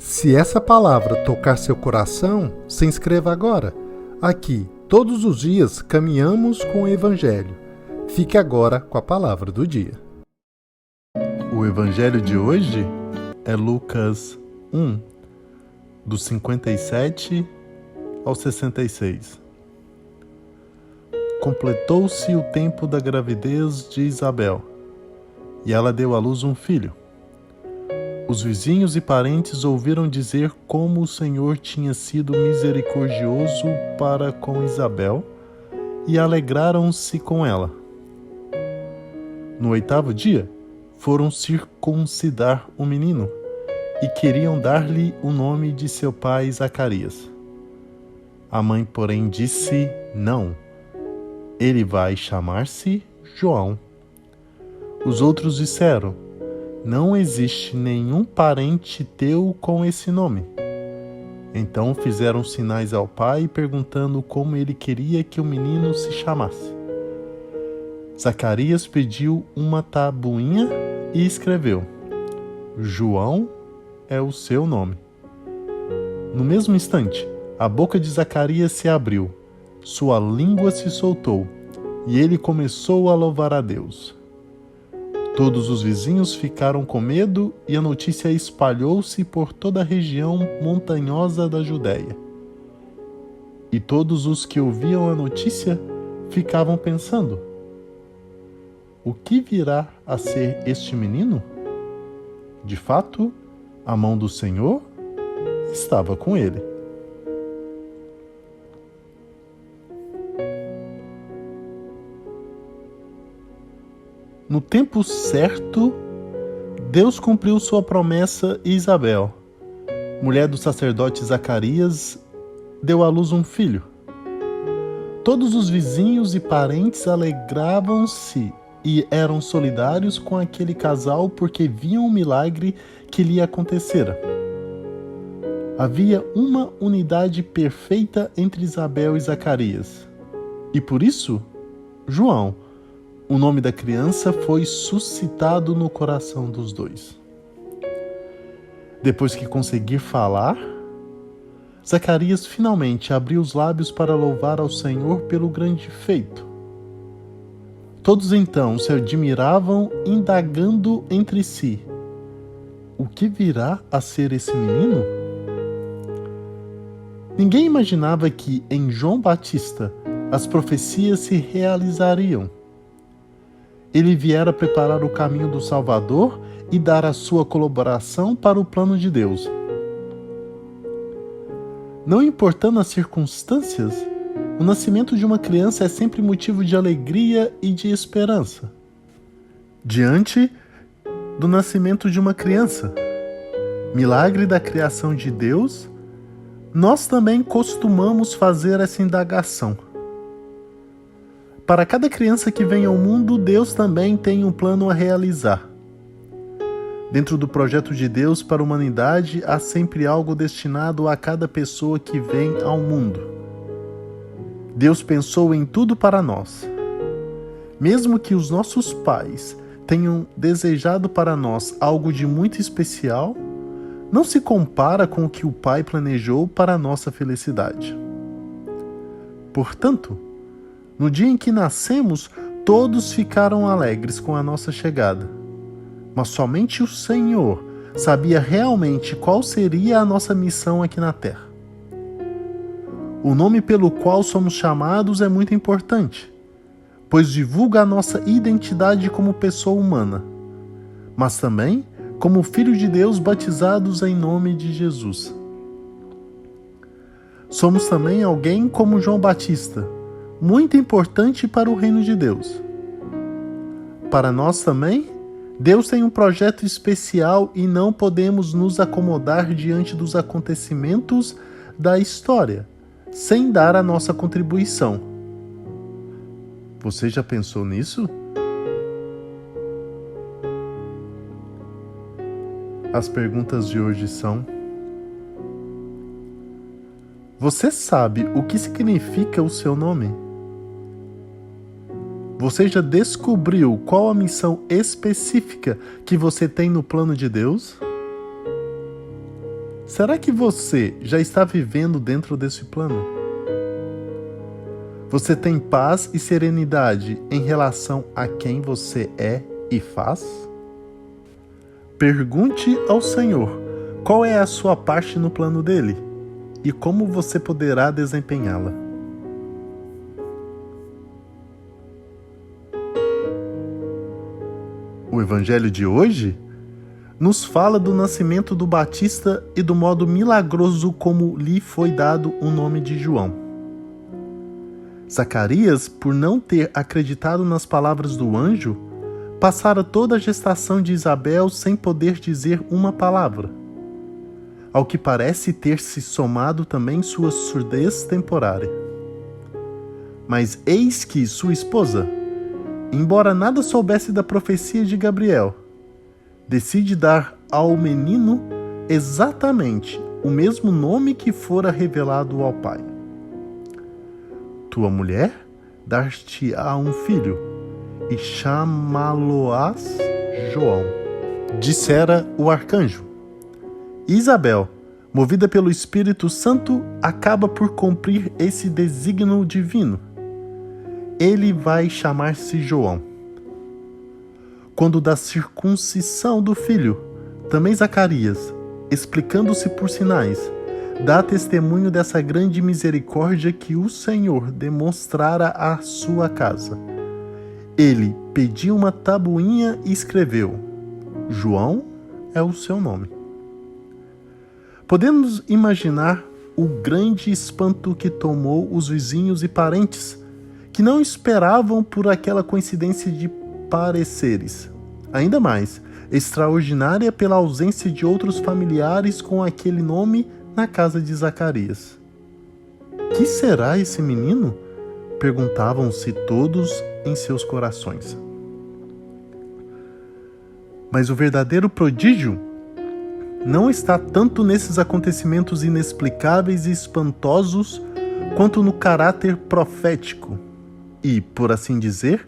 Se essa palavra tocar seu coração, se inscreva agora. Aqui, todos os dias, caminhamos com o Evangelho. Fique agora com a palavra do dia. O Evangelho de hoje é Lucas 1, dos 57 ao 66. Completou-se o tempo da gravidez de Isabel, e ela deu à luz um filho. Os vizinhos e parentes ouviram dizer como o Senhor tinha sido misericordioso para com Isabel e alegraram-se com ela. No 8º dia, foram circuncidar o menino e queriam dar-lhe o nome de seu pai Zacarias. A mãe, porém, disse: não, ele vai chamar-se João. Os outros disseram: não existe nenhum parente teu com esse nome. Então fizeram sinais ao pai, perguntando como ele queria que o menino se chamasse. Zacarias pediu uma tabuinha e escreveu: João é o seu nome. No mesmo instante, a boca de Zacarias se abriu, sua língua se soltou, e ele começou a louvar a Deus. Todos os vizinhos ficaram com medo e a notícia espalhou-se por toda a região montanhosa da Judéia. E todos os que ouviam a notícia ficavam pensando: o que virá a ser este menino? De fato, a mão do Senhor estava com ele. No tempo certo, Deus cumpriu sua promessa e Isabel, mulher do sacerdote Zacarias, deu à luz um filho. Todos os vizinhos e parentes alegravam-se e eram solidários com aquele casal porque viam o milagre que lhe acontecera. Havia uma unidade perfeita entre Isabel e Zacarias. E por isso, João, o nome da criança, foi suscitado no coração dos dois. Depois que conseguir falar, Zacarias finalmente abriu os lábios para louvar ao Senhor pelo grande feito. Todos então se admiravam, indagando entre si: o que virá a ser esse menino? Ninguém imaginava que, em João Batista, as profecias se realizariam. Ele viera preparar o caminho do Salvador e dar a sua colaboração para o plano de Deus. Não importando as circunstâncias, o nascimento de uma criança é sempre motivo de alegria e de esperança. Diante do nascimento de uma criança, milagre da criação de Deus, nós também costumamos fazer essa indagação. Para cada criança que vem ao mundo, Deus também tem um plano a realizar. Dentro do projeto de Deus para a humanidade, há sempre algo destinado a cada pessoa que vem ao mundo. Deus pensou em tudo para nós. Mesmo que os nossos pais tenham desejado para nós algo de muito especial, não se compara com o que o Pai planejou para a nossa felicidade. Portanto, no dia em que nascemos, todos ficaram alegres com a nossa chegada. Mas somente o Senhor sabia realmente qual seria a nossa missão aqui na Terra. O nome pelo qual somos chamados é muito importante, pois divulga a nossa identidade como pessoa humana, mas também como filho de Deus batizados em nome de Jesus. Somos também alguém como João Batista, muito importante para o reino de Deus. Para nós também, Deus tem um projeto especial e não podemos nos acomodar diante dos acontecimentos da história, sem dar a nossa contribuição. Você já pensou nisso? As perguntas de hoje são: você sabe o que significa o seu nome? Você já descobriu qual a missão específica que você tem no plano de Deus? Será que você já está vivendo dentro desse plano? Você tem paz e serenidade em relação a quem você é e faz? Pergunte ao Senhor qual é a sua parte no plano dele e como você poderá desempenhá-la. O Evangelho de hoje nos fala do nascimento do Batista e do modo milagroso como lhe foi dado o nome de João. Zacarias, por não ter acreditado nas palavras do anjo, passara toda a gestação de Isabel sem poder dizer uma palavra. Ao que parece ter se somado também sua surdez temporária. Mas eis que sua esposa, embora nada soubesse da profecia de Gabriel, decide dar ao menino exatamente o mesmo nome que fora revelado ao pai. Tua mulher dar-te-á um filho, e chamá-lo-ás João, dissera o arcanjo. Isabel, movida pelo Espírito Santo, acaba por cumprir esse desígnio divino. Ele vai chamar-se João. Quando da circuncisão do filho, também Zacarias, explicando-se por sinais, dá testemunho dessa grande misericórdia que o Senhor demonstrara à sua casa. Ele pediu uma tabuinha e escreveu: João é o seu nome. Podemos imaginar o grande espanto que tomou os vizinhos e parentes, que não esperavam por aquela coincidência de pareceres. Ainda mais, extraordinária pela ausência de outros familiares com aquele nome na casa de Zacarias. Que será esse menino? Perguntavam-se todos em seus corações. Mas o verdadeiro prodígio não está tanto nesses acontecimentos inexplicáveis e espantosos, quanto no caráter profético e, por assim dizer,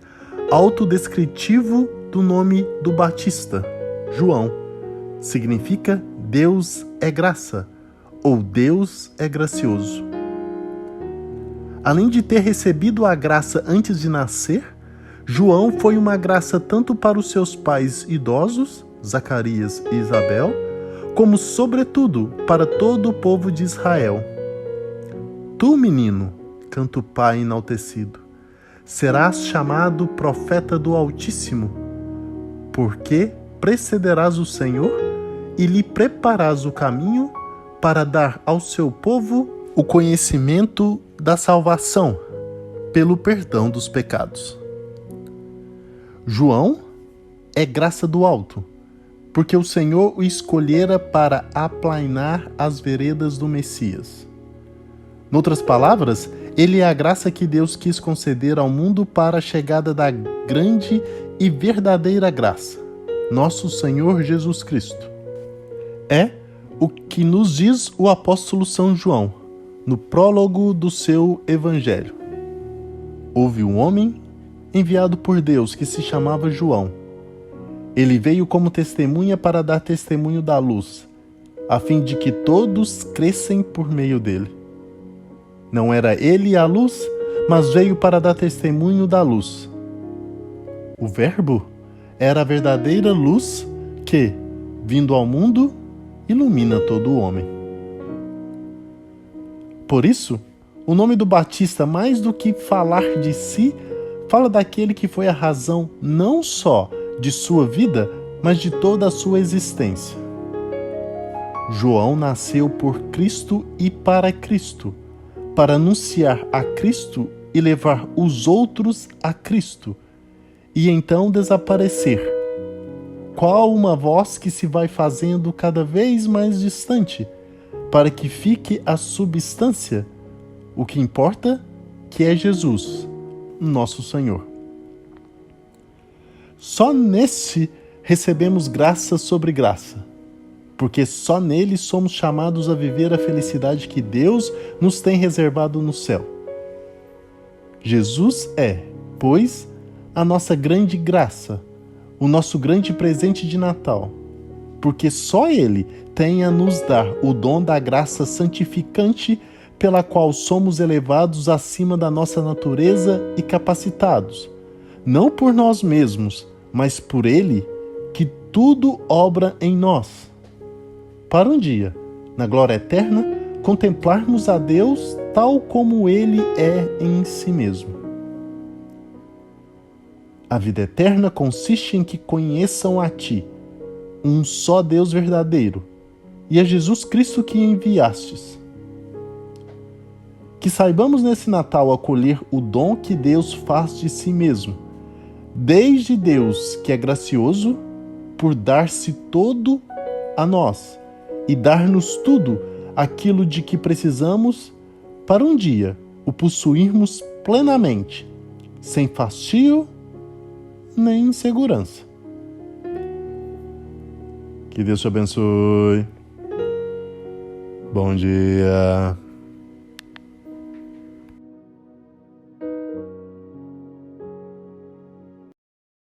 autodescritivo do nome do Batista, João. Significa Deus é graça, ou Deus é gracioso. Além de ter recebido a graça antes de nascer, João foi uma graça tanto para os seus pais idosos, Zacarias e Isabel, como, sobretudo, para todo o povo de Israel. Tu, menino, canta o pai enaltecido, serás chamado profeta do Altíssimo, porque precederás o Senhor e lhe prepararás o caminho para dar ao seu povo o conhecimento da salvação pelo perdão dos pecados. João é graça do alto, porque o Senhor o escolhera para aplainar as veredas do Messias. Noutras palavras, ele é a graça que Deus quis conceder ao mundo para a chegada da grande e verdadeira graça, nosso Senhor Jesus Cristo. É o que nos diz o apóstolo São João, no prólogo do seu Evangelho. Houve um homem enviado por Deus que se chamava João. Ele veio como testemunha para dar testemunho da luz, a fim de que todos crescem por meio dele. Não era ele a luz, mas veio para dar testemunho da luz. O Verbo era a verdadeira luz que, vindo ao mundo, ilumina todo o homem. Por isso, o nome do Batista, mais do que falar de si, fala daquele que foi a razão não só de sua vida, mas de toda a sua existência. João nasceu por Cristo e para Cristo, para anunciar a Cristo e levar os outros a Cristo, e então desaparecer. Qual uma voz que se vai fazendo cada vez mais distante, para que fique a substância, o que importa, que é Jesus, nosso Senhor. Só nesse recebemos graça sobre graça, porque só nele somos chamados a viver a felicidade que Deus nos tem reservado no céu. Jesus é, pois, a nossa grande graça, o nosso grande presente de Natal, porque só Ele tem a nos dar o dom da graça santificante, pela qual somos elevados acima da nossa natureza e capacitados, não por nós mesmos, mas por Ele, que tudo obra em nós, para um dia, na glória eterna, contemplarmos a Deus tal como Ele é em si mesmo. A vida eterna consiste em que conheçam a Ti, um só Deus verdadeiro, e a Jesus Cristo que enviastes. Que saibamos nesse Natal acolher o dom que Deus faz de si mesmo, desde Deus, que é gracioso, por dar-se todo a nós e dar-nos tudo aquilo de que precisamos, para um dia o possuirmos plenamente, sem fastio nem insegurança. Que Deus te abençoe. Bom dia.